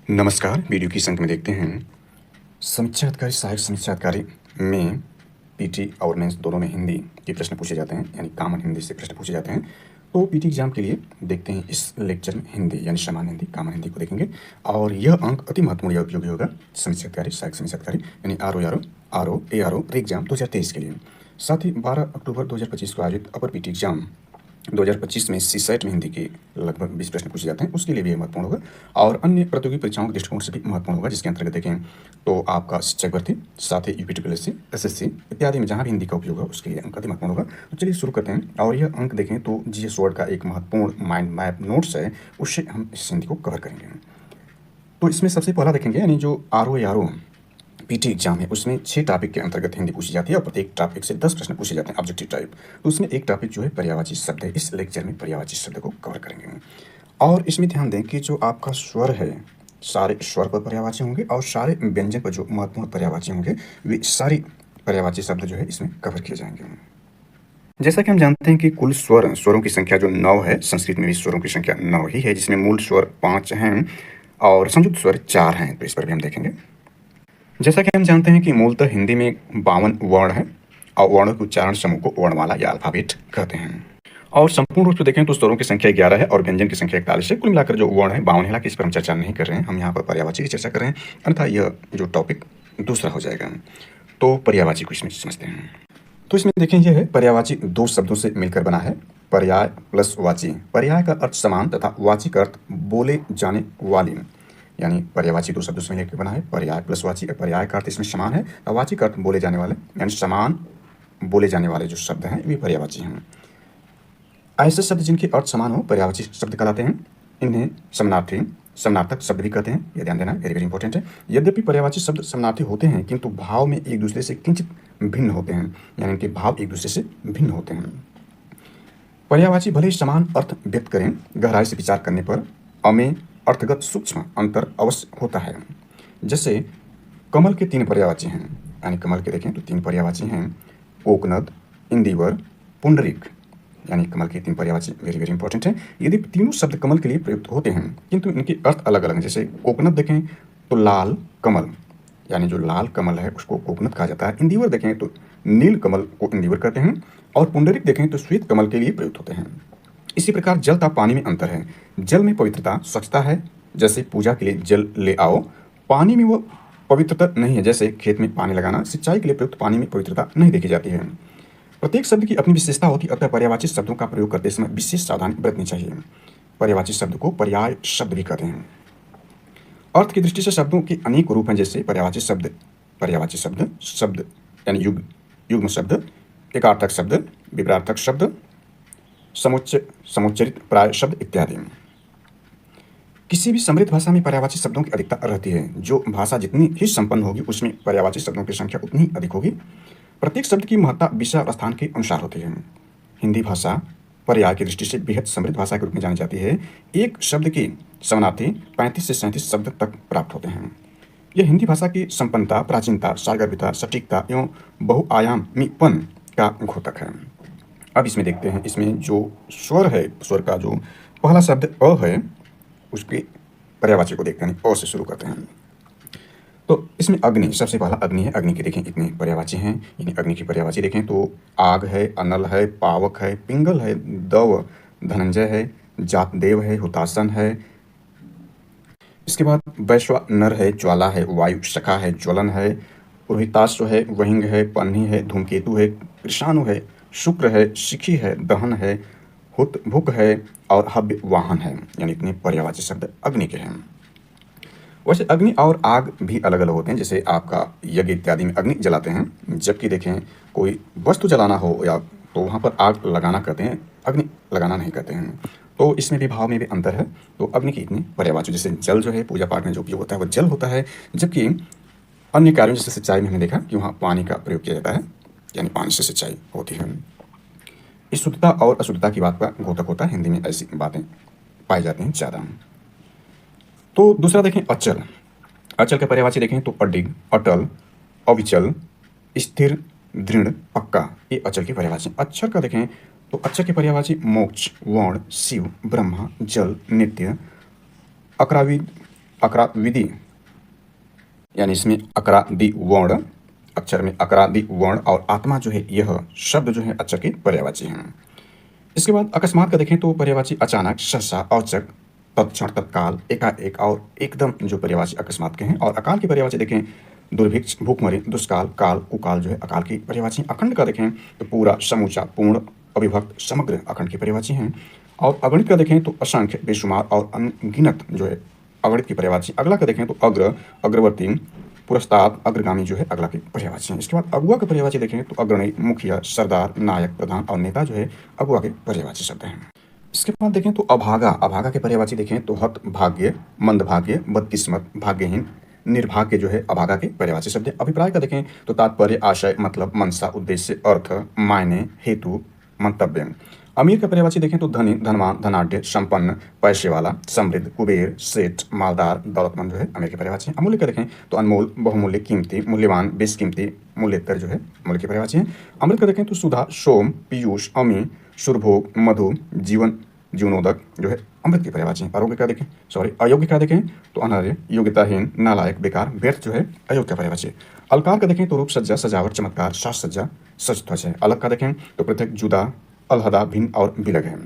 नमस्कार। वीडियो की संख्या में देखते हैं समीक्षा अधिकारी सहायक समीक्षा अधिकारी में पीटी और मेंस दोनों में हिंदी के प्रश्न पूछे जाते हैं, यानी कॉमन हिंदी से प्रश्न पूछे जाते हैं। तो पीटी एग्जाम के लिए देखते हैं इस लेक्चर में हिंदी यानी सामान्य हिंदी कॉमन हिंदी को देखेंगे और यह अंक अति महत्वपूर्ण या उपयोगी होगा समीक्षा अधिकारी सहायक समीक्षा अधिकारी यानी आर ओ एग्जाम 2023 के लिए। साथ ही 12 अक्टूबर 2025 को आयोजित अपर पीटी एग्जाम 2025 में सीसेट में हिंदी के लगभग 20 प्रश्न पूछे जाते हैं, उसके लिए भी महत्वपूर्ण होगा और अन्य प्रतियोगी परीक्षाओं के दृष्टिकोण से भी महत्वपूर्ण होगा, जिसके अंतर्गत देखें तो आपका शिक्षक भर्ती, साथ ही यूपीटीपीएससी, एसएससी इत्यादि में जहां भी हिंदी का उपयोग होगा उसके लिए अंक अति महत्वपूर्ण होगा। तो चलिए शुरू करते हैं और यह अंक देखें तो जीएस वर्ड का एक महत्वपूर्ण माइंड मैप नोट्स है, उससे हम इस हिंदी को कवर करेंगे। तो इसमें सबसे पहला देखेंगे यानी जो आर ओ पीटी एग्जाम है उसमें 6 टॉपिक के अंतर्गत हिंदी पूछी जाती है और प्रत्येक टॉपिक से 10 प्रश्न पूछे जाते हैं ऑब्जेक्टिव टाइप। तो उसमें एक टॉपिक जो है पर्यायवाची शब्द है, इस लेक्चर में पर्यायवाची शब्द को कवर करेंगे। और इसमें ध्यान दें कि जो आपका स्वर है सारे स्वर पर पर्यायवाची होंगे और सारे व्यंजन पर जो महत्वपूर्ण पर्यायवाची होंगे वे सारी पर्यायवाची शब्द जो है इसमें कवर किए जाएंगे। जैसा कि हम जानते हैं कि कुल स्वरों की संख्या जो 9 है, संस्कृत में भी स्वरों की संख्या 9 ही है, जिसमें मूल स्वर 5 हैं और संयुक्त स्वर 4 हैं। तो इस पर भी हम देखेंगे। जैसा कि हम जानते हैं कि मूलतः हिंदी में 52 वर्ण है और वर्णों के उच्चारण समूह को वर्णमाला या अल्फाबेट कहते हैं। और संपूर्ण रूप से देखें तो स्वरों की संख्या 11 है और व्यंजन की संख्या 41 है। कुल मिलाकर जो वर्ण है 52 है। हालांकि इस पर हम चर्चा नहीं कर रहे हैं, हम यहाँ पर पर्यायवाची की चर्चा कर रहे हैं, अन्यथा यह जो टॉपिक दूसरा हो जाएगा। तो पर्यायवाची को इसमें समझते हैं। तो इसमें देखें यह है पर्यायवाची 2 शब्दों से मिलकर बना है, पर्याय प्लस वाची। पर्याय का अर्थ समान तथा वाची का अर्थ बोले जाने वाली, यानी पर्यायवाची 2 शब्दों से मिलकर बना है, पर्याय प्लस वाची। पर्याय का अर्थ इसमें समान है और वाची का अर्थ बोले जाने वाले, यानी समान बोले जाने वाले जो शब्द हैं वे पर्यायवाची हैं। ऐसे शब्द जिनके अर्थ समान हो पर्यायवाची शब्द कहलाते हैं। इन्हें समानार्थी समानार्थक शब्द भी कहते हैं, यह ध्यान देना वेरी वेरी इंपॉर्टेंट है। यद्यपि पर्यायवाची शब्द समानार्थी होते हैं किंतु भाव में एक दूसरे से किंचित भिन्न होते हैं, यानी इनके भाव एक दूसरे से भिन्न होते हैं। पर्यायवाची भले ही समान अर्थ व्यक्त करें, गहराई से विचार करने पर अमें अर्थगत सूक्ष्म अंतर अवश्य होता है। जैसे कमल के 3 पर्यायवाची हैं, यानी कमल के देखें तो 3 पर्यायवाची हैं, कोकनद, इंदिवर, पुंडरीक, यानी कमल के 3 पर्यायवाची वेरी वेरी इंपॉर्टेंट है। यदि तीनों शब्द कमल के लिए प्रयुक्त होते हैं किंतु इनके अर्थ अलग अलग हैं। जैसे कोकनद देखें तो लाल कमल, यानी जो लाल कमल है उसको कोकनद कहा जाता है। इंदिवर देखें तो नील कमल को इंदिवर कहते हैं और पुंडरीक देखें तो श्वेत कमल के लिए प्रयुक्त होते हैं। इसी प्रकार जल तथा पानी में अंतर है। जल में पवित्रता स्वच्छता है, जैसे पूजा के लिए जल ले आओ। पानी में वो पवित्रता नहीं है, जैसे खेत में पानी लगाना। सिंचाई के लिए प्रयुक्त पानी में पवित्रता नहीं देखी जाती है। प्रत्येक शब्द की अपनी विशेषता होती है, अतः पर्यायवाची शब्दों का प्रयोग करते समय विशेष सावधानी बरतनी चाहिए। पर्यायवाची शब्द को पर्याय शब्द भी कहते हैं। अर्थ की दृष्टि से शब्दों के अनेक रूप हैं, जैसे पर्यायवाची शब्द यानी युग्म शब्द, एकार्थक शब्द, विपरार्थक शब्द, समुच्चरित प्राय शब्द इत्यादि। किसी भी समृद्ध भाषा में पर्यायवाची शब्दों की अधिकता रहती है। जो भाषा जितनी ही संपन्न होगी उसमें पर्यायवाची शब्दों की संख्या उतनी ही अधिक होगी। प्रत्येक शब्द की महत्ता विषय और स्थान के अनुसार होती है। हिंदी भाषा पर्याय की दृष्टि से बेहद समृद्ध भाषा के रूप में जानी जाती है। एक शब्द के समानार्थी 35 से 37 शब्द तक प्राप्त होते हैं। यह हिंदी भाषा की संपन्नता, प्राचीनता, सार्वभौमिकता, सटीकता एवं बहुआयामीपन का घोतक है। अब इसमें देखते हैं, इसमें जो स्वर है, स्वर का जो पहला शब्द अ है उसके पर्यायवाची को देखते हैं। अ से शुरू करते हैं। तो इसमें अग्नि, सबसे पहला अग्नि है। अग्नि के देखें इतने पर्यायवाची हैं, यानी अग्नि की पर्यायवाची देखें तो आग है, अनल है, पावक है, पिंगल है, दव, धनंजय है, जातदेव है, हुतासन है। इसके बाद वैश्वानर है, ज्वाला है, वायु सखा है, ज्वलन है, रोहिताश्व है, वहिंग है, पन्नी है, धूमकेतु है, कृषाणु है, शुक्र है, शिखी है, दहन है, हुत भुक है और हव्य वाहन है, यानी इतने पर्यायवाची शब्द अग्नि के हैं। वैसे अग्नि और आग भी अलग अलग होते हैं। जैसे आपका यज्ञ इत्यादि में अग्नि जलाते हैं, जबकि देखें कोई वस्तु जलाना हो या तो वहाँ पर आग लगाना कहते हैं, अग्नि लगाना नहीं कहते हैं। तो इसमें भी भाव में भी अंतर है। तो अग्नि की इतनी पर्यायवाची, जैसे जल जो है पूजा पाठ में जो उपयोग होता है वह जल होता है, जबकि अन्य कार्यों जैसे सिंचाई में हमने देखा कि वहाँ पानी का प्रयोग किया जाता है, यानी पानी से सिंचाई होती है। इस शुद्धता और अशुद्धता की बात का घोतक होता है। हिंदी में ऐसी बातें पाई जाती हैं ज़्यादा। तो दूसरा देखें अचल। अचल के पर्यायवाची देखें तो अडिग, अटल, अविचल, स्थिर, दृढ़, पक्का, ये अचल की पर्यायवाची। अक्षर का देखें तो अक्षर की पर्यायवाची मोक्ष, वर्ण, शिव, ब्रह्मा, जल, नित्य, अक्राविद, अकराविधि यानी इसमें अकरादि वर्ण, अक्षर में अकरादि वर्ण और आत्मा जो है यह शब्द जो है अक्षर के पर्यायवाची हैं। इसके बाद अकस्मात का देखें तो पर्यायवाची अचानक, सहसा, औचक, तत्क्षण, तत्काल, एकाएक और एकदम जो पर्यायवाची अकस्मात के हैं। और अकाल की पर्यायवाची देखें दुर्भिक्ष, भूखमरी, दुष्काल, काल, कुकाल जो है अकाल की पर्यायवाची। अखंड का देखें तो पूरा, समूचा, पूर्ण, अविभक्त, समग्र अखंड की पर्यायवाची हैं। और अगणित का देखें तो असंख्य, बेशुमार और अनगिनत जो है अगणित की पर्यायवाची। अगला का देखें तो अग्र, अग्रवर्ती, पुरस्ताद, अग्रगामी जो है अगला की पर्यायवाची हैं। इसके बाद अगुआ का पर्यायवाची देखें तो अग्रणी, मुखिया, सरदार, नायक, प्रधान और नेता जो है अगुआ के पर्यायवाची शब्द हैं। इसके बाद देखें तो अभागा, अभागा के पर्यायवाची देखें तो हत भाग्य, मंदभाग्य, बदकिस्मत, भाग्यहीन, निर्भाग्य जो है अभागा के पर्यायवाची शब्द है। अभिप्राय का देखें तो तात्पर्य, आशय, मतलब, मनसा, उद्देश्य, अर्थ, मायने, हेतु, मंतव्य। अमीर का पर्यायवाची देखें तो धनी, धनवान, धनाढ्य, संपन्न, पैसे वाला, समृद्ध, कुबेर, सेठ, मालदार, दौलतमंद जो है अमीर के पर्यायवाची हैं। अमूल्य का देखें तो अनमोल, बहुमूल्य, कीमती, मूल्यवान, बेशकीमती, मूल्यतर जो है मूल्य के पर्यायवाची हैं। अमृत का देखें तो सुधा, सोम, पीयूष, अमी, सुरभोग, मधु, जीवन, जीवनोदक जो है अमृत की पर्यायवाची हैं। अयोग्य का देखें तो अनार्य, योग्यताहीन, नालायक, बेकार, व्यर्थ जो है अयोग्य का पर्यायवाची है। अलकार का देखें तो रूप, सज्जा, सजावट, चमत्कार, साज सज्जा, सज ध्वज है। अलग का देखें तो पृथक, जुदा, अलहदा, भिन्न और बिलग है।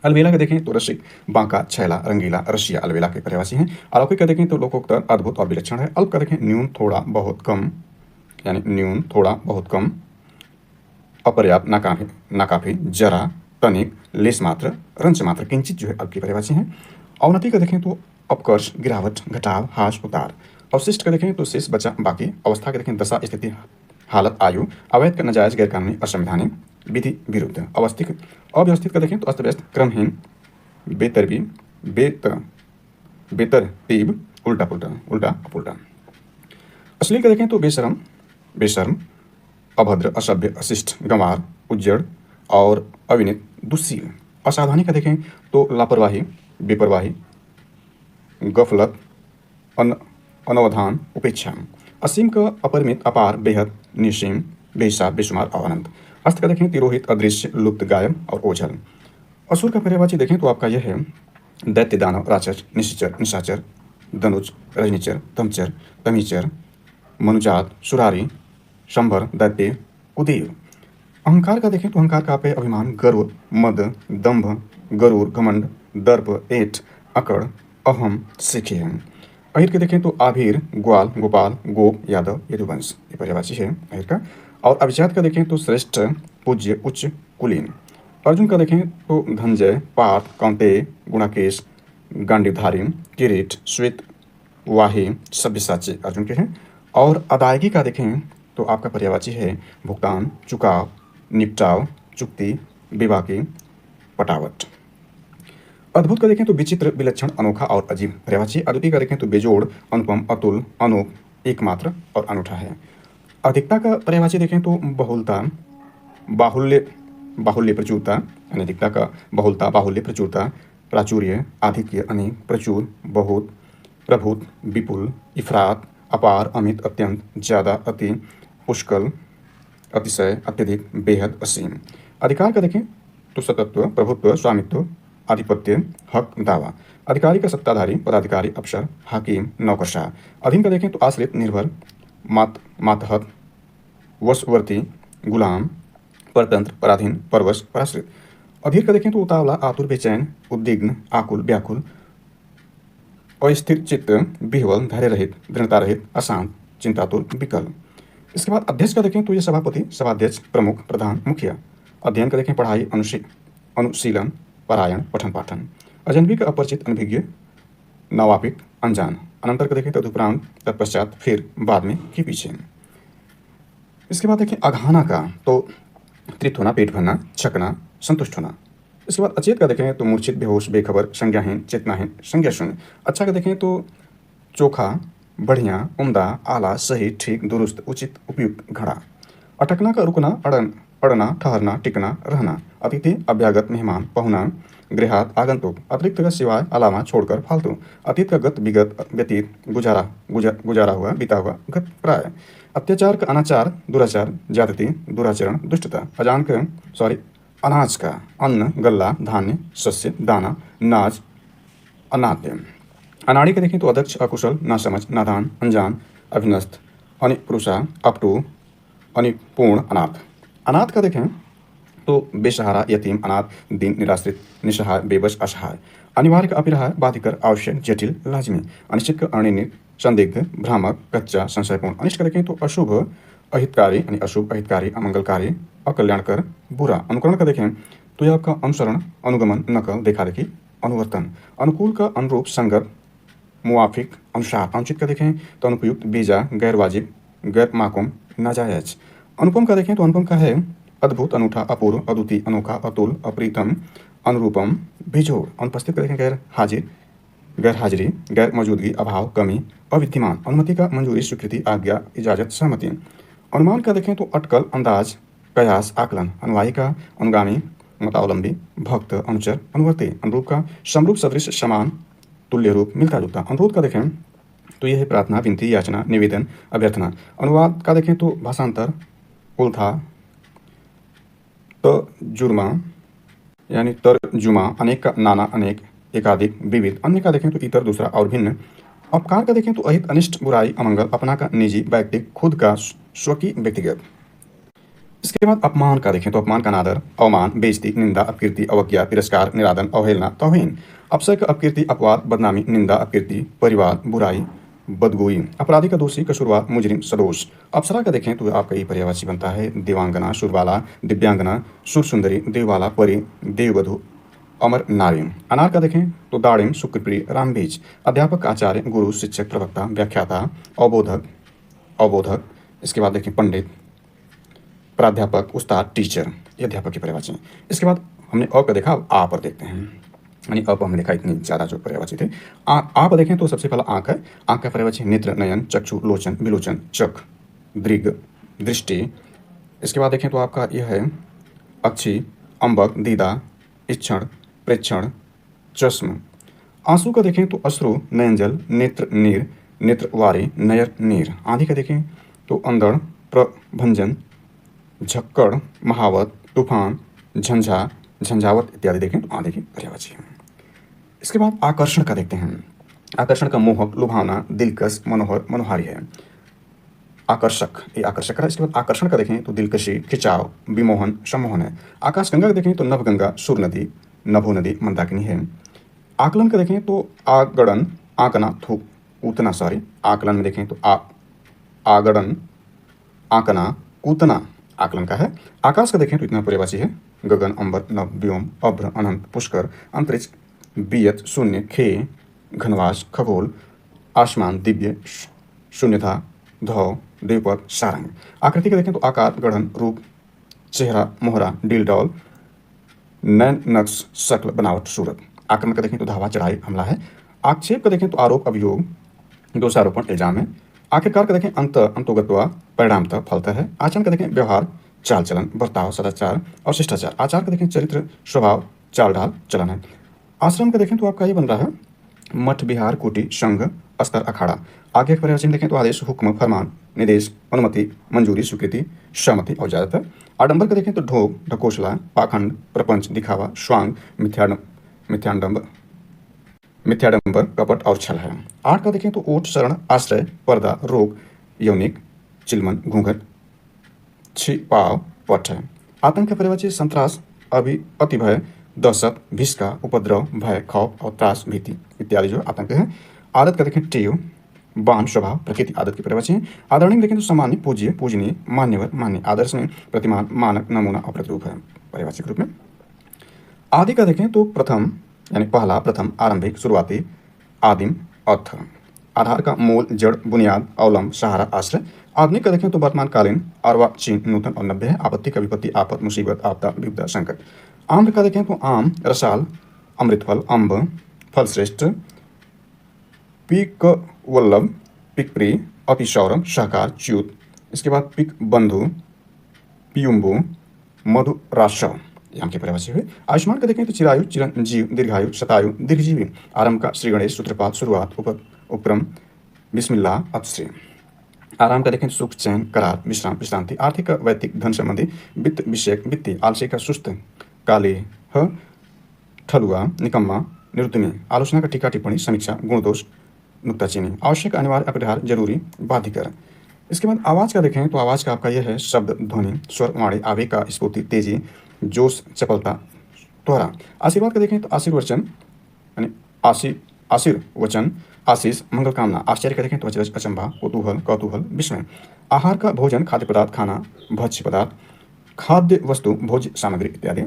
अलबेला का देखें तो रसिक, बांका, छैला, रंगीला, रसिया अलबेला के पर्यायवाची हैं। अलौकिक का देखें तो लोकोत्तर, अद्भुत और विलक्षण है। अल्प का देखें न्यून, थोड़ा, बहुत कम, यानी न्यून, थोड़ा, बहुत कम, अपर्याप्त, नाकाफी, नाकाफी, जरा, तनिक, लेस मात्र, रंच मात्र, किंचित जो है अल्प की पर्यायवाची हैं। अवनति का देखें तो अपकर्ष, गिरावट, घटाव, हास, उतार। अवशिष्ट का देखें तो शेष, बचा, बाकी। अवस्था का देखें दशा, स्थिति, हालत, आयु। अवैध का नाजायज, गैरकानूनी, असंवैधानिक, विधि विरुद्ध। अव्यवस्थित का देखें तो अस्त व्यस्त, क्रमहीन, बेतरतीब, बेतरतीब, उल्टा पुल्टा, उल्टा पुल्टा। अश्लील का देखें तो बेशरम, बेशर्म, अभद्र, असभ्य, अशिष्ट, गंवार, उज्जड़ और अविनीत, दुस्सील। असावधानी का देखें तो लापरवाही, बेपरवाही, गफलत, अनवधान, उपेक्षा। असीम का अपरिमित, अपार, बेहद, निसीम, बेहिसाब, बेशुमार और अनंत। अस्त का देखें तिरोहित, अदृश्य, लुप्त, गायब और ओझल। असुर का पर्यायवाची देखें तो आपका यह है दैत्य, दानव, राक्षस, निशाचर, निशाचर, धनुज, रजनीचर, तमचर, तमीचर, मनुजात, सुरारी, शंभर, दैत्य, कुदेव। अहंकार का देखें तो अहंकार का पे अभिमान, गर्व, मद, दंभ, गरूर, घमंड, दर्प, एठ, अकड़, अहम, सीखे हैं। अहिर के देखें तो आभीर, ग्वाल, गोपाल, गोप, यादव, यदुवंश ये पर्यायवाची है अहिर का। और अभिजात का देखें तो श्रेष्ठ, पूज्य, उच्च, कुलीन। अर्जुन का देखें तो धनंजय, पार्थ, कौंतेय, गुणाकेश, गांडीवधारी, किरीट, श्वेत, वाही, सब्यसाची अर्जुन के हैं। और अदायगी का देखें तो आपका पर्यायवाची है भुगतान, चुकाव, निपटाव, चुक्ति, बेबाकी, पटावट। अद्भुत का देखें तो विचित्र, विलक्षण, अनोखा और अजीब पर्यायवाची। अद्वितीय का देखें तो बेजोड़, अनुपम, अतुल, अनूप, एकमात्र और अनूठा है। अधिकता का पर्यायवाची देखें तो बहुलता, बाहुल्य, बाहुल्य, प्रचुरता, यानी अधिकता का बहुलता, बाहुल्य, प्रचुरता, प्राचुर्य, आधिक्य, अनेक, प्रचुर, बहुत, प्रभुत, विपुल, इफरात, अपार, अमित, अत्यंत, ज़्यादा, अति, पुष्कल, अतिशय, अत्यधिक, बेहद, असीम। अधिकार का देखें तो सतत्व, प्रभुत्व, स्वामित्व, आधिपत्य, हक, दावा। अधिकारी का सत्ताधारी, पदाधिकारी, अफसर, हाकिम, नौकरशाह। अधीन का देखें तो आश्रित, निर्भर, मातहत, वशवर्ती, गुलाम, परतंत्र, पराधीन, परवश, पराश्रित। अधीर का देखें तो उतावला, आतुर, बेचैन, उद्विग्न, आकुल, व्याकुल, अस्थिर चित्त, विह्वल, धैर्य रहित, दृढ़ता रहित, अशांत, चिंतातुर, विकल। इसके बाद अध्यक्ष का देखें तो ये सभापति, सभाध्यक्ष, प्रमुख, प्रधान, मुखिया। अध्ययन का देखें पढ़ाई, अनुशीलन, पारायण, पठन पाठन। अजनबी का अपरिचित, अनभिज्ञ, नवापिक, अनजान। अनंतर का देखें तदुपरांत, तत्पश्चात, फिर, बाद में, के पीछे। इसके बाद देखें अघाना का तो तृप्त होना, पेट भरना, छकना, संतुष्ट होना। इसके बाद अचेत का देखें तो मूर्छित, बेहोश, बेखबर, संज्ञाहीन, चेतनाहीन, संज्ञा शून्य। अच्छा का देखें तो चोखा, बढ़िया, उम्दा, आला, सही, ठीक, दुरुस्त, उचित, उपयुक्त, घड़ा। अटकना का रुकना, पड़ना, ठहरना, टिकना, रहना। अतिथि, अभ्यागत, मेहमान, पहुना, गृहात, आगंतुक। अतिरिक्त का सिवाय, अलावा, छोड़कर, फालतू। अतीत का गत, विगत, व्यतीत, गुजारा हुआ, बीता हुआ, गत, प्राय। अत्याचार का अनाचार, दुराचार, ज्यादती, दुराचरण, दुष्टता। अनाज का अन्न, गल्ला, धान्य, शस्य, दाना, नाज, अनाद्य। अनाड़ी का देखें तो अदक्ष, अकुशल, नासमझ, नादान, अनजान, अभिनस्त, अनिपुरुषा, अपटू, अनिपूर्ण, अनाथ। अनाथ का देखें तो बेसहारा, यतीम, अनाथ, दीन, निराश्रित, निसहाय, बेबस, असहाय। अनिवार्य का अपरिहार्य, बाधिकर, आवश्यक, जटिल, लाजिमी। अनिश्चित का अनिर्णित, संदिग्ध, भ्रामक, कच्चा, संशयपूर्ण। अनिष्ट का देखें तो अशुभ, अहितकारी यानी अशुभ, अहितकारी, अमंगलकारी, अकल्याणकर, बुरा। अनुकरण का देखें तो यह आपका अनुसरण, अनुगमन, नकल, देखा देखी, अनुवर्तन। अनुकूल का अनुरूप, संगत, मुवाफिक, अनुसार। अनुचित का देखें तो अनुपयुक्त, बेजा, गैर वाजिब, गैर माकूम, नाजायज। अनुपम का देखें तो अनुपम का है अद्भुत, अनूठा, अपूर्व, अद्वितीय, अनोखा, अतुल, अप्रीतम, अनुरूपम, बेजोड़। अनुपस्थित का देखें गैर हाजिर, गैर हाजिरी, गैर मौजूदगी, अभाव, कमी, अविद्यमान। अनुमति का मंजूरी, स्वीकृति, आज्ञा, इजाजत, सहमति। अनुमान का देखें तो अटकल, अंदाज, कयास, आकलन। अनुयायी का अनुगामी, मतावलंबी, भक्त, अनुचर, अनुवर्ती। अनुरूप का समरूप, सदृश, समान, तुल्य रूप, मिलता जुलता। अनुरोध का देखें तो यह है प्रार्थना, विनती, याचना, निवेदन, अभ्यर्थना। अनुवाद का देखें तो भाषांतर, उल्था, तर्जुमा यानी तर्जुमा, अनेक का नाना, अनेक, एकाधिक, विविध। अन्य का देखें तो इतर, दूसरा और भिन्न। अपकार का देखें तो अहित, अनिष्ट, बुराई, अमंगल। अपना का निजी, वैयक्तिक, खुद का, स्वकीय, व्यक्तिगत। इसके बाद अपमान का देखें तो अपमान का अनादर, अवमान, बेइज्जती, निंदा, अपकीर्ति, अवज्ञा, तिरस्कार, निरादन, अवहेलना, तौहीन। अपशय का अपकीर्ति, अपवाद, बदनामी, निंदा, अपकीर्ति, परिवार, बुराई, बदगोई। अपराधी का दोषी, कसूरवार, मुजरिम, सदोष। अप्सरा का देखें तो आपका ये पर्यायवाची बनता है देवांगना, सुरबाला, दिव्यांगना, सुरसुंदरी, देवबाला, परी, देववधु, अमर नारी। अनार का देखें तो दाड़िम, शुक्रप्रिय, रामबीज। अध्यापक, आचार्य, गुरु, शिक्षक, प्रवक्ता, व्याख्याता, अवबोधक, अवबोधक। इसके बाद देखें पंडित, प्राध्यापक, उस्ताद, टीचर। ये अध्यापक की पर्यायवाची हैं। इसके बाद हमने अ का देखा, अब आ पर देखते हैं। यानी अ पर हमने देखा इतनी ज़्यादा जो पर्यायवाची थे। आ पर देखें तो सबसे पहला आँख है। आँख का पर्यायवाची नेत्र, नयन, चक्षु, लोचन, विलोचन, चक, दृग, दृष्टि। इसके बाद देखें तो आपका यह है अक्षी, अम्बक, दीदा, इक्षण, प्रेक्षण, चश्म। आंसू का देखें तो अश्रु, नयनजल, नेत्र, नीर, नेत्रवारी, नयर, नीर। आंधी का देखें तो अंधड़, प्रभंजन, झक्कड़, महावत, तूफान, झंझा, झंझावत इत्यादि देखें तो आंधी की पर्यायवाची है। इसके बाद आकर्षण का देखते हैं। आकर्षण का मोहक, लुभावना, दिलकश, मनोहर, मनोहारी है। आकर्षक, ये आकर्षक है। इसके बाद आकर्षण का देखें तो दिलकशी, खिंचाव, विमोहन, सम्मोहन है। आकाशगंगा का देखें तो नभगंगा, सुर नदी, नभो नदी, मंदाकिनी है। आकलन का देखें तो आगड़न, आंकना, थूक, उतना, सॉरी, आकलन में देखें तो आगड़न, आंकना, कूतना आकलन का है। आकाश का देखें तो इतना पर्यायवाची है गगन, अंबर, नभ, व्योम, अभ्र, अनंत, पुष्कर, अंतरिक्ष, बियत, शून्य, खे, घनवास, खगोल, आसमान, दिव्य, शून्यता, धौ, द्विपद, सारंग। आकृति का देखें तो आकार, गढ़न, रूप, चेहरा, मोहरा, डील डॉल, नैन, नक्श, शक्ल, बनावट, सूरत। आक्रमण का देखें तो धावा, चढ़ाई, हमला है। आक्षेप का देखें तो आरोप, अभियोग, दोषारोपण, इल्जाम है। आखिरकार का देखें अंत, अंतोगत्वा, परिणामतः, फलतः है। आचरण का देखें व्यवहार, चाल चलन, बर्ताव, सदाचार और शिष्टाचार। आचार का देखें चरित्र, स्वभाव, चाल ढाल, चलन है। आश्रम का देखें तो आपका ये बन रहा है मठ, विहार, कुटी, संघ, अस्तर, अखाड़ा। आगे का पर्यायवाची देखें तो आदेश, हुक्म, फरमान, निर्देश, अनुमति, मंजूरी, स्वीकृति, सहमति और ज्यादातर। आडंबर का देखें तो ढोंग, ढकोसला, पाखंड, प्रपंच, दिखावा, स्वांग, मिथ्याडंबर, मिथ्याडंबर, कपट और छल है। आठ का देखें तो ओट, शरण, आश्रय, पर्दा, रोग, यौनिक, चिलमन, घूंघट, छिपाव, पट है। आतंक का पर्यायवाची संत्रास, अतिभय, दहशत, भिष्का, उपद्रव, भय, खौफ और त्रास, भीति इत्यादि जो आतंक है। आदत का देखें टेव, बान, स्वभाव, प्रकृति आदत की पर्यायवाची है। आदरणीय देखें तो सामान्य, पूज्य, पूजनीय, मान्यवर, मान्य। आदर्श में प्रतिमान, मानक, नमूना और प्रतिरूप है पर्यायवाची रूप में। आदि का देखें तो प्रथम यानी पहला, प्रथम, आरंभिक, शुरुआती, आदिम, अर्थ। आधार का मूल, जड़, बुनियाद, अवलंब, सहारा, आश्रय। आधुनिक का देखें तो वर्तमान कालीन, अर्वाचीन, नूतन और नब्बे है। आपत्ति का विपत्ति, आफत, मुसीबत, आपदा, विपदा, संकट। आम्र का देखें तो आम, रसाल, अमृतफल, अम्ब, फलश्रेष्ठ, पिक वल्लभ, पिकप्री, अतिशौरभ, सहकार, च्युत। इसके बाद पिक बंधु, पियुम्बु, मधुराशव यहाँ की पर्यायवाची हुई। आयुष्मान का देखें तो चिरायु, चिरंजीव, दीर्घायु, शतायु, दीर्घजीवी। आरंभ का श्रीगणेश, सूत्रपात, शुरुआत, उपक्रम, बिस्मिल्लाह, अतश्री। आराम का देखें तो सुख, चैन, करार, विश्राम, विश्रांति। आर्थिक का वैयक्तिक, धन संबंधी, वित्त विषयक, वित्तीय। आलसी का सुस्त, काले, ठलुआ, निकम्मा, निरुद्दमी, आलोचना का टीका टिप्पणी, समीक्षा, गुण दोष, नुक्ताचीनी, आवश्यक, अनिवार्य, अपरिहार्य, जरूरी, बाध्यकर। इसके बाद आवाज़ का देखें तो आवाज़ का आपका यह है शब्द, ध्वनि, स्वर, वाणी, आवेग का स्फूर्ति, तेजी, जोश, चपलता, त्वरा। आशीर्वाद का देखें तो आशीर्वचन यानी आशीर्वचन, आशीष, मंगल कामना। आश्चर्य का देखें तो अचरज, अचंभा, कुतूहल, कौतूहल, विस्मय। आहार का भोजन, खाद्य पदार्थ, खाना, भक्ष्य पदार्थ, खाद्य वस्तु, भोज्य सामग्री इत्यादि।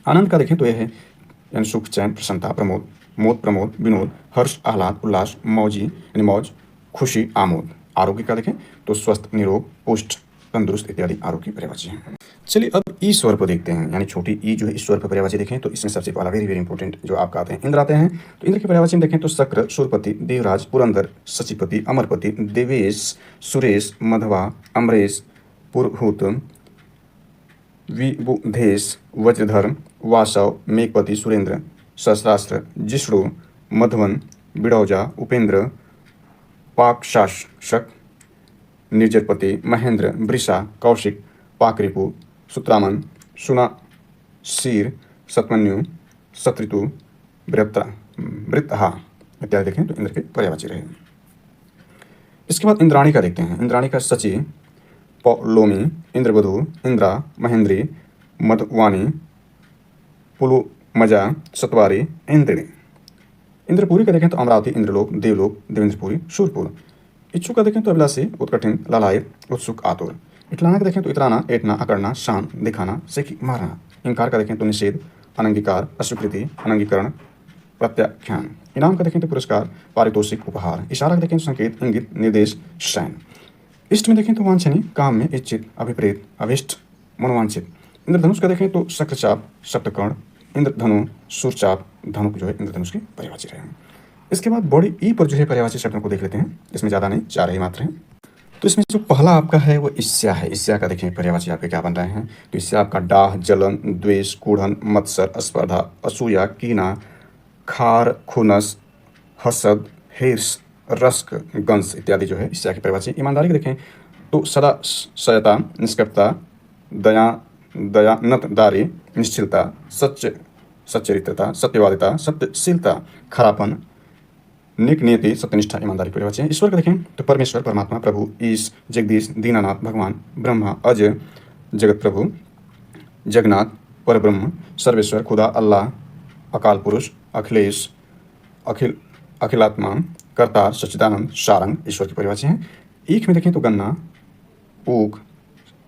आनंद का देखें तो यह है यानी सुख, चैन, प्रसन्नता, प्रमोद, मोद, प्रमोद, विनोद, हर्ष, आह्लाद, उल्लास, मौजी यानी मौज, खुशी, आमोद। आरोग्य का देखें तो स्वस्थ, निरोग, पुष्ट, तंदुरुस्त इत्यादि आरोग्य की पर्यायवाची हैं। चलिए अब ई स्वर को देखते हैं, यानी छोटी ई जो है इस स्वर पर पर्यायवाची देखें तो इसमें सबसे पहला वेरी इंपॉर्टेंट जो आपका आते हैं इंद्र आते हैं। तो इंद्र की पर्यायवाची में देखें तो शक्र, सूरपति, देवराज, पुरंदर, शचिपति, अमरपति, देवेश, सुरेश, मधवा, अमरेश, पुरहुत, विबुधेश, वज्रधर, वासव, मेघपति, सुरेंद्र, सहस्रास्त्र, जिष्णु, मधवन, बिड़ौजा, उपेंद्र, पाकशासक, निर्जरपति, महेंद्र, वृषा, कौशिक, पाकरिपु, सुत्रामन, सुनासीर, सतमन्यु, शत्रुतु, वृत्रहा इत्यादि देखें तो इंद्र के पर्यायवाची रहे। इसके बाद इंद्राणी का देखते हैं। इंद्राणी का शची, पौलोमी, इंद्रवधु, इंद्रा, महेंद्री, मधवानी, पुलुमजा, सतवारी, इंद्रिणी। इंद्रपुरी का देखें तो अमरावती, इंद्रलोक, देवलोक, देवेंद्रपुरी, सूरपुर। इच्छुक का देखें तो अभिलाषी, उत्कठिन, लालायित, उत्सुक, आतुर। इटलाना का देखें तो इतराना, एटना, अकड़ना, शान, दिखाना, सेकी, मारना। इंकार का देखें तो निषेध, अनंगीकार, अस्वीकृति, अनंगीकरण, प्रत्याख्यान। इनाम का देखें तो पुरस्कार, पारितोषिक, उपहार। इशारा का देखें तो संकेत, इंगित, निर्देश, शयन। इष्ट में देखें तो वांछनीय, काम में, इच्छित, अभिप्रेत, अभिष्ट, मनोवांछित। इंद्रधनुष का देखें तो शक्रचाप, सप्तकर्ण, इंद्रधनु, सूरचाप, धनुक जो है इंद्रधनुष की पर्यायवाची रहे हैं। इसके बाद बॉडी ई पर जो है पर्यायवाची शब्दों को देख लेते हैं। इसमें ज़्यादा नहीं, 4 ही मात्र हैं। तो इसमें जो पहला आपका है वो ईर्ष्या है। ईर्ष्या का देखें पर्यायवाची आपके क्या बन रहे हैं। तो ईर्ष्या आपका डाह, जलन, द्वेष, कूढ़न, मत्सर, स्पर्धा, असूया, कीना, खार, खुनस, हसद, हिर्ष, रस्क, गंस इत्यादि जो है ईर्ष्या की पर्यायवाची। ईमानदारी को देखें तो सदा सयता, निष्कपटता, दयानतदारी, निश्चलता, सच्चरित्रता, सत्यवादिता, सत्यशीलता, खरापन, निक नियति, सत्यनिष्ठा, ईमानदारी पर्यायवाची है। ईश्वर को देखें तो परमेश्वर, परमात्मा, प्रभु, ईश, जगदीश, दीनानाथ, भगवान, ब्रह्मा, अज, जगत प्रभु, जगन्नाथ, परब्रह्म, सर्वेश्वर, खुदा, अल्लाह, अकाल पुरुष, अखिलेश, अखिलात्मा, करतार, सच्चिदानंद, सारंग ईश्वर की पर्यायवाची है। ईख में देखें तो गन्ना, ऊख,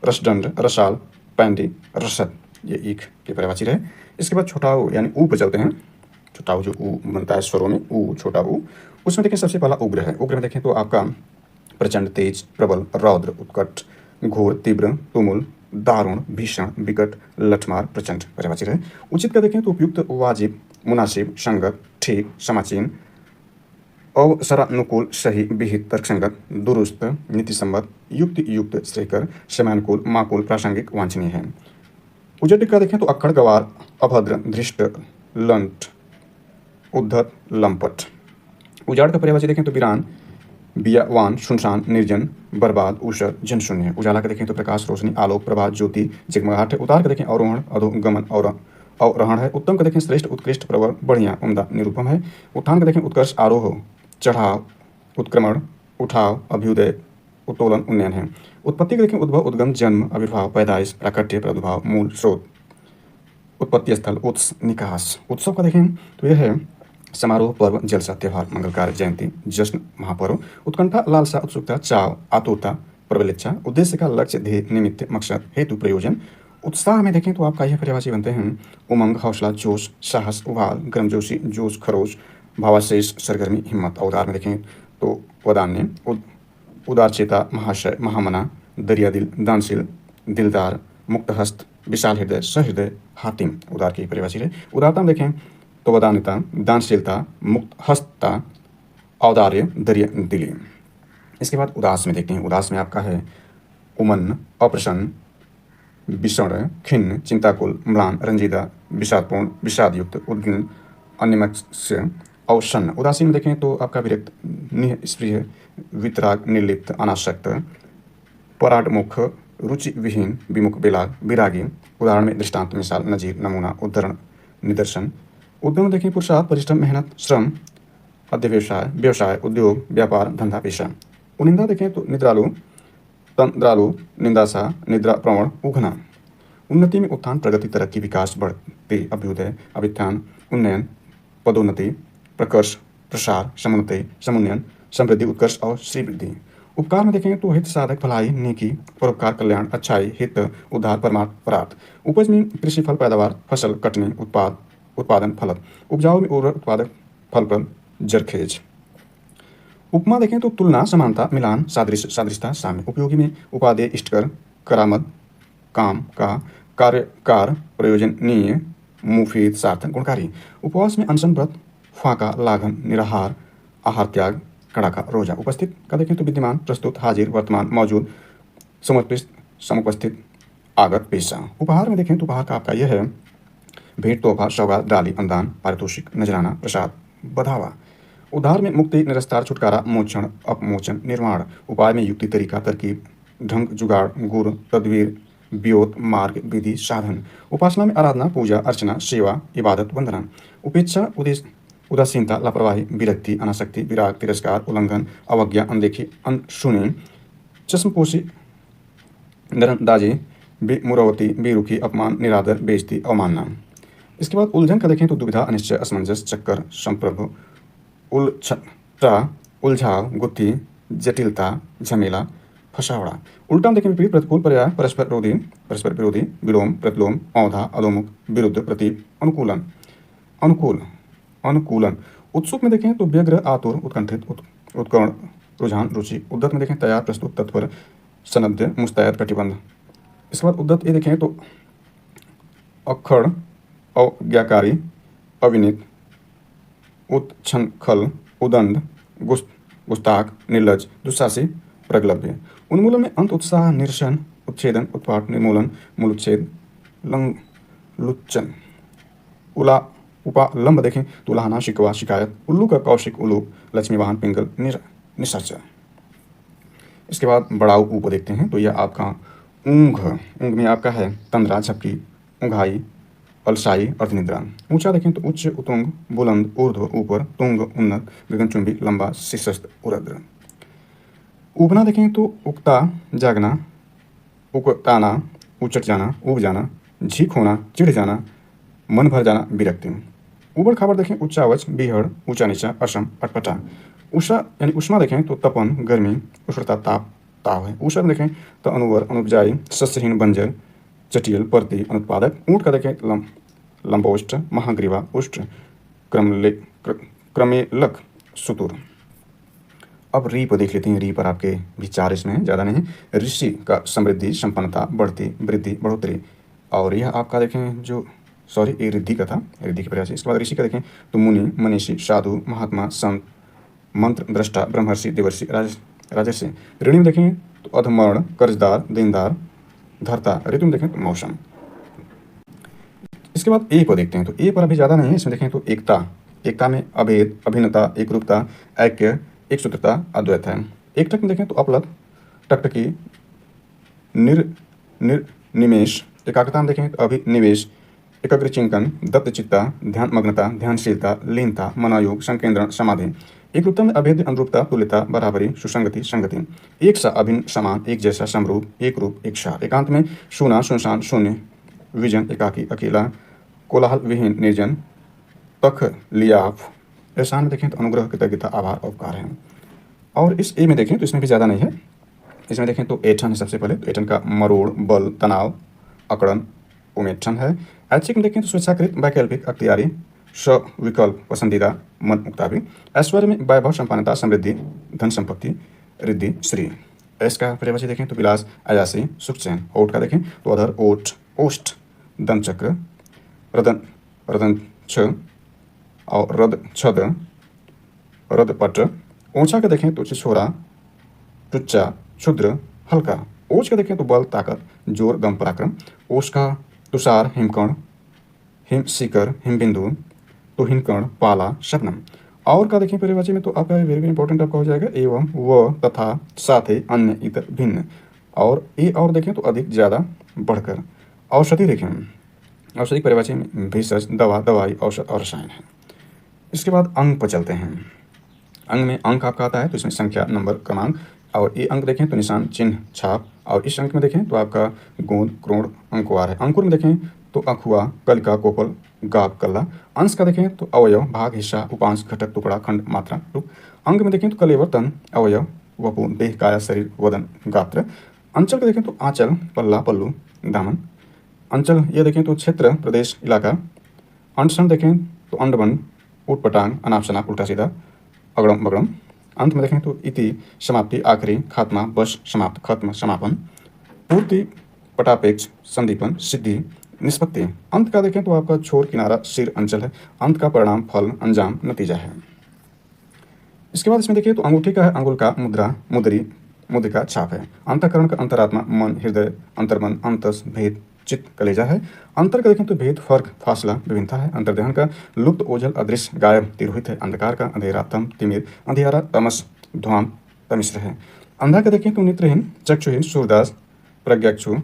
रसदंड, रसाल, पैंडी, रसद ये ईख की पर्यायवाची रहे। इसके बाद छोटा ऊ यानी ऊ पर चलते हैं। छोटा ऊ जो ऊ बनता है स्वरों में, ऊ छोटा ऊ, उसमें देखें सबसे पहला उग्र है। उग्र में देखें तो आपका प्रचंड, तेज, प्रबल, रौद्र, उत्कट, घोर, तीव्र, तुमुल, दारुण, भीषण, विकट, लठमार, प्रचंड पर्यायवाची रहे। उचित का देखें तो उपयुक्त, वाजिब, मुनासिब, संगत, ठीक, समाचीन, अवसरानुकूल, सही, विहित, तर्कसंगत, दुरुस्त, नीतिसम्मत, युक्ति युक्त, श्रेयकर, समयानुकूल, माकूल, प्रासंगिक, वांछनीय है। उजट का देखें तो अक्खड़, गवार, अभद्र, धृष्ट, लंट, उद्धत, लंपट। उजाड़ का पर्यायवाची देखें तो वीरान, बियावान, सुनसान, निर्जन, बर्बाद, ऊषर, जनशून्य। उजाला का देखें तो प्रकाश, रोशनी, आलोक, प्रभात, ज्योति, जगमगाहट है। उतार का देखें अवरोहण, अधोगमन और अवरोहण है। उत्तम का देखें श्रेष्ठ, उत्कृष्ट, प्रवर, बढ़िया, उम्दा, निरूपम है। उत्थान का देखें उत्कर्ष, आरोह, चढ़ाव, उत्क्रमण, उठाव, अभ्युदय, उत्तोलन, उन्नयन है। उत्पत्ति का देखें उद्भव, उद्गम, जन्म, आविर्भाव, पैदाइश, प्राकट्य, प्रादुर्भाव, मूल, स्रोत, उत्पत्ति स्थल, उत्स, निकास। उत्सव का देखें तो यह है समारोह, पर्व, जलसा, त्योहार, मंगल कार्य, जयंती, जश्न, महापर्व। उत्कंठा, लालसा, उत्सुकता, चाव, आतुरता, प्रबल इच्छा। उद्देश्य का लक्ष्य, ध्येय, निमित्त, मकसद, हेतु, प्रयोजन। उत्साह में देखें तो आपका यह पर्यायवाची बनते हैं उमंग, हौसला, जोश, साहस, उबाल, गर्मजोशी, जोश, खरोश, भावाशेष, सरगर्मी, हिम्मत। उदार में देखें तो वदान्य, उदारचेता, महाशय, महामना, दरिया दिल, दानशील, दिलदार, मुक्तहस्त, विशाल हृदय, सहृदय, हातिम उदार की परिभाषा है। उदारता में देखें तो वदान्यता, दानशीलता, मुक्तहस्तता, औदार्य, दरिया दिली। इसके बाद उदास में देखते हैं। उदास में आपका है उमन, अप्रसन्न, विषण, खिन्न, चिंताकुल, म्लान, रंजीदा, विषादपूर्ण, विषादयुक्त, उद्गिन, अन्यमत्स्य, अवसन्न। उदासीन में देखें तो आपका विरक्त, निःस्पृह, वितराग, निर्लिप्त, अनासक्त, पराडमुख, रुचि विहीन, विमुख, बेलाग, विरागी। उदाहरण में दृष्टांत, मिसाल, नजीर, नमूना, उद्धरण, निदर्शन, उद्यम देखें पुरुषार्थ, परिश्रम, मेहनत, श्रम, अध्यवसाय, व्यवसाय, उद्योग, व्यापार, धंधा, पेशा। उनिंदा देखें तो निद्रालु, तंद्रालु, निंदासा, निद्रा, प्रवण, उघना। उन्नति में उत्थान, प्रगति, तरक्की, विकास, बढ़ती, अभ्युदय, अभित्थान, उन्नयन, पदोन्नति, प्रकर्ष, प्रसार, समुन्नति, समुन्नयन, समृद्धि, उत्कर्ष और श्रीवृद्धि। उपकार में देखेंगे तो हित, साधक, भलाई, नेकी, परोपकार, कल्याण, अच्छाई, हित, उद्धार, परमार्थ, परार्थ। उपज में कृषि, फल, पैदावार, फसल, कटनी, उत्पादन, फलत। उपजाऊ में उर्वर, उत्पादक, फलप्रद, जरखेज। उपमा देखें तो तुलना, समानता, मिलान, सादृश्य, सादृश्यता, साम्य। उपयोगी में उपादेय, इष्टकर, करामद, काम का, कार्यकार, प्रयोजनीय, मुफीद, सार्थक, गुणकारी। उपवास में अनशन, व्रत, फाका, लाघन, निराहार, आहार त्याग, कड़ाका, रोजा। उपस्थित का देखें तो विद्यमान, प्रस्तुत, हाजिर, वर्तमान, मौजूद, समुपस्थित, आगत, पेशा। उपहार में देखें तो उपहार का आपका यह है भेंट, तोहफा, सौगात, डाली, अनुदान, पारितोषिक, नजराना, प्रसाद, बधावा। उद्धार में मुक्ति, निरस्तार, छुटकारा, मोचन, अपमोचन, निर्माण। उपाय में युक्ति, तरीका, तरकीब, ढंग, जुगाड़, गुर, तदवीर, व्योत, मार्ग, विधि, साधन। उपासना में आराधना, पूजा, अर्चना, सेवा, इबादत, वंदना। उपेक्षा, उदासीनता, लापरवाही, विरक्ति, अनासक्ति, विराग, तिरस्कार, उल्लंघन, अवज्ञा, अनदेखी, अनसुनी, चश्मपोशी, नरंदाजी, मुरवती, बेरुखी, अपमान, निरादर, बेइज्जती, अवमानना। इसके बाद उलझन का देखें तो दुविधा, अनिश्चय, असमंजस, चक्कर, संप्रभु, उलझटा, उलझाव, गुत्थी, जटिलता, झमेला, फसावड़ा। उल्टा में देखें विपरीत, प्रतिकूल, पर्याय, परस्पर विरोधी, विलोम, प्रतिलोम, औधा, अधोमुख, विरुद्ध, प्रति, अनुकूलन, अनुकूलन। उत्सुक में देखें तो व्यग्र, आतुर, उत्कंठित, उत्कर्ण, रुझान, रुचि। उद्दत में देखें तैयार, प्रस्तुत, तत्पर, सनद्य, मुस्तैद, कटिबंध। इसके बाद उद्दत ये देखें तो अक्खड़, अवज्ञाकारी, अविनीत, उत्छनखल, उदंड, गुस्ताख, निर्लज, दुस्साहसी, प्रगल्भ्य। उन्मूलन में अंत, उत्साह, निरसन, उच्छेदन, उत्पाट, निर्मूलन, मूलोच्छेद, लुच्चन। उपालंब देखें तो उलाहना, शिकवा, शिकायत। उल्लू का कौशिक, उलूप, लक्ष्मीवाहन, पिंगल, निशाचर। इसके बाद बड़ाऊ ऊप देखते हैं तो यह आपका ऊंघ में आपका है तंद्रा, झपकी, ऊंघाई, अलसाई, अर्धनिद्रा। ऊंचा देखें तो उच्च, उतुंग, बुलंद, ऊर्ध्व, ऊपर, तुंग, उन्नत, गगनचुंबी, लंबा, शीर्षस्थ, उरद्र। उबना देखें तो उगता, जागना, उकताना, उचट जाना, उब जाना, झीक होना, चिढ़ जाना, मन भर जाना, विरक्ति। उबड़ खाबड़ देखें उच्चावच, बीहड़, ऊंचा नीचा, असम, अटपटा। उषा यानी उष्मा देखें तो तपन, गर्मी, उष्णता, ताप, ताव है। ऊषर देखें तो अनुवर, अनुपजाई, सस्यहीन, बंजर, चटियल, परती, अनुत्पादक। ऊँट का देखें लंबोष्ट, महाग्रीवा, उष्ट, क्रमेलक, सुतुर। अब री पर देख लेते हैं। री पर आपके भी 4 इसमें ज़्यादा नहीं। ऋषि का समृद्धि, संपन्नता, बढ़ती, वृद्धि, बढ़ोतरी। और यह आपका देखें जो ये रिद्धि का था, रिद्धि के प्रयास से। इसके बाद ऋषि का देखें तो मुनि, मनीषी, साधु, महात्मा, संत, मंत्र दृष्टा, ब्रह्मर्षि, देवर्षि, राजर्षि। ऋणी में देखें तो अधमर्ण, कर्जदार, देनदार, धर्ता। ऋतु में देखें तो मौसम। इसके बाद ए पर देखते हैं तो ए पर अभी ज़्यादा नहीं है। इसमें देखें तो एकता में अभेद, अभिन्नता, एकरूपता, ऐक्य, एक सूत्रता, अद्वैत है। एकटक में देखें तो अपलक, टकटकी, निमेश। एकाग्रता में देखें तो अभिनिवेश, एकाग्र चिंतन, दत्त चित्ता, ध्यान मग्नता, ध्यानशीलता, लीनता, मनायोग, संकेंद्रण, समाधि। एक रूपता में अभेद, अनुरूपता, तुल्यता, बराबरी, सुसंगति, संगति। एक सा, अभिन्न, समान, एक जैसा, समरूप, एक रूप, एक सार। एकांत में शून्य, सुनसान, शून्य, विजन, एकाकी, अकेला, कोलाहल विहीन, निर्जन, तख, लियाफ। एहसान में देखें तो अनुग्रह, कृतज्ञता, आभार, उपकार है। और इस ए में देखें तो इसमें भी ज़्यादा नहीं है। इसमें देखें तो ऐठन है सबसे पहले। तो ऐठन का मरोड़, बल, तनाव, अकड़न, उमेठन है। ऐच्छिक में देखें तो स्वेच्छाकृत, वैकल्पिक, अख्तियारी, सविकल्प, पसंदीदा, मन मुक्ताबी। ऐश्वर्य में वैभव, संपन्नता, समृद्धि, धन संपत्ति, रिद्धि, श्री। ऐश का पर्यायवाची देखें तो विलास, अयासी, सुख चैन। ओठ का देखें तो अधर, ओठ, ओष्ठ, दंचक्र, रदंछ और रद छद, रदपट। ऊंचा का देखें तो छिछोरा, टुच्चा, क्षुद्र, हल्का। ओज का देखें तो बल, ताकत, जोर, दम, पराक्रम। ओष का तुषार, हिमकर्ण, हिम शिखर, हिमबिंदु, तो हिमकर्ण, पाला, शबनम। और का देखें पर्यायवाची में तो आपका वेरी इंपॉर्टेंट आपका हो जाएगा एवं, व, तथा, साथे, अन्य, इतर, भिन्न। और ए और देखें तो अधिक, ज़्यादा, बढ़कर। औषधि देखें औषधि परिभाषा में भेषज, दवा, दवाई, औषध और रसायन है। इसके बाद अंक पर चलते हैं। अंक में अंक आपका आता है तो इसमें संख्या, नंबर, क्रमांक, और ये अंक देखें तो निशान, चिन्ह, छाप, और इस अंक में देखें तो आपका गोंद, क्रोड़, अंकुआर है। अंकुर में देखें तो अखुआ, कलिका, कोपल, गाप, कल्ला। अंश का देखें तो अवयव, भाग, हिस्सा, उपांश, घटक, टुकड़ा, खंड, मात्रा, रूप। अंग में देखें तो कलेवर, तन, अवयव, वपु, देह, काया, शरीर, वदन, गात्र। अंचल का देखें तो आंचल, पल्ला, पल्लू, दामन। अंचल यह देखें तो क्षेत्र, प्रदेश, इलाका। अंडसण देखें तो अंडबंड, ऊटपटांग, अनाप शनाप, उल्टा सीधा, अगड़म बगड़म। अंत में देखें तो इति, समाप्ति, आखिरी, खात्मा, बश, समाप्त, खत्म, समापन। पूर्ति, पटापेक्ष, संदीपन, सिद्धि, निष्पत्ति। अंत का देखें तो आपका छोर, किनारा, सिर, अंचल है। अंत का परिणाम, फल, अंजाम, नतीजा है। इसके बाद इसमें देखिए तो अंगूठी का है अंगुल का, मुद्रा, मुद्री, मुद्रिका, छाप है। अंतःकरण का अंतरात्मा, मन, हृदय, अंतर्मन, अंतस, भेद, चित्त, कलेजा है। अंतर का देखें तो भेद, फर्क, फासला, विभिन्नता है। अंतर्दहन का लुप्त, ओझल, अदृश्य, गायब, तिरोहित है। अंधकार का अंधेरा, तम, तिमिर, अंधियारा, तमस, ध्वाम, तमिश्र है। अंधा का देखें तो नेत्रहीन, चक्षुहीन, सूरदास, प्रज्ञाक्षु,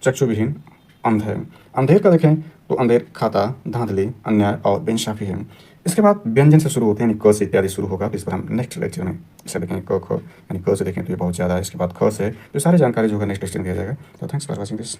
चक्षुविहीन, अंध है। अंधेर का देखें तो अंधेर, खाता, धांधली, अन्याय और बेइंसाफी है। इसके बाद व्यंजन से शुरू होते हैं, यानी क से इत्यादि शुरू होगा। तो इस पर हम नेक्स्ट लेक्चर में इसे देखेंगे, क ख, यानी क से देखें तो ये बहुत ज़्यादा है। इसके बाद ख से तो सारी जानकारी जो है नेक्स्ट लेक्चर में दिया जाएगा। तो थैंक्स फॉर वॉचिंग दिस।